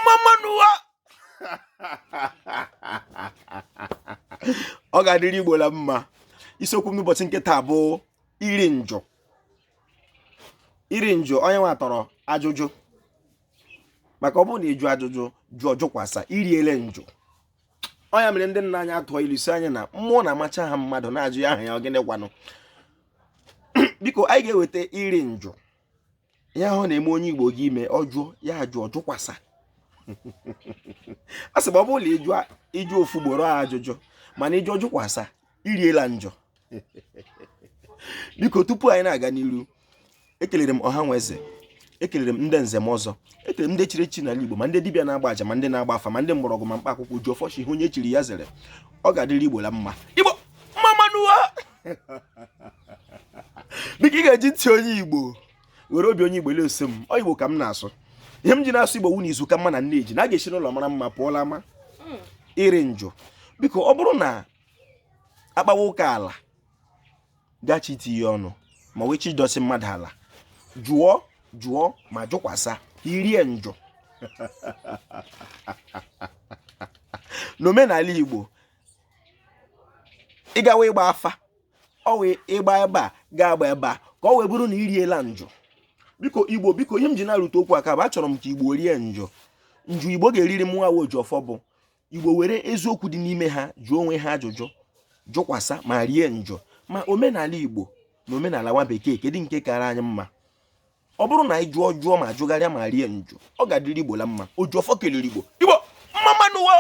mmamma n'ụwa. Ọ ga-adịrị Igbo la mma. Isiokwu m n'ụbọchị nke taa bụ iri njọ. Iri njọ, onye nwa tọrọ ajụjụ. Maka ọ bụrụ na ịjụ ajụjụ, jụọ jụkwasa, iriele njọ. Onye mere ndị nna anyị atụọ ilu si anyị na mmụọ na-amacha ha mmadụ na-ajụ ya aha ya gịnị gwanụ. Biko anyị ga-eweta iri njọ. Ya ahụ na-eme onye Igbo gị ime ọjụọ ya jụọ jụkwasa. A sị ma ọ bụrụ na ịjụ ofu ugboro ajụjụ mana ịjụ jụkwasa, iriela njọ. Biko tupu anyị na-aga n'iru, ekelere m ọha nweze, ekelere m ndị nze m ọzọ, ekelere m ndị chiri echi n'ala Igbo, ma ndị dibịa na-agba aja, ma ndị na-agba afa, ma ndị mgbọrọgwụ, ma mkpa akwụkwọ ji ọfọchi ihe onye chiri ya zere. Ọ ga-adịrị Igbo la mma. Igbo mmamma n'ụwa. Biko ị ga-eji ntị onye Igbo were obi onye Igbo leso m. Ọ Igbo ka m na-asụ. Ihe m ji na-asụ Igbo wu na izuka mma na nne eji na a ga-esi n'ụlọ mara mma pụọla ama. Iri njọ. Biko ọ bụrụ na akpawa ụka ala gachi iti ya ọnụ ma wee chi dosi mmadụ ala, jụọ ma jụkwasa, irie njọ. N'omenala Igbo, ịgawa ịgba afa, ọ wee ịgba ebe a ga-agba ebe a ka ọ wee bụrụ na iriela njọ. Biko Igbo, biko ihe m ji na-arụte okwu aka bụ achọrọ m ka Igbo rie njọ. Njọ Igbo ga-eriri m nwa woji ọfọ bụ Igbo were eziokwu dị n'ime ha jụọ onwe ha ajụjụ, jụkwasa ma rie njọ. Ma omenala Igbo na omenala nwa bekee kedu nke kara anyị mma? Ọ bụrụ na anyị jụọ ma jụgharịa ma rie njọ, ọ ga-adịrị Igbo la mma. Oji ọfọ kelere Igbo. Igbo mmamma n'ụwa.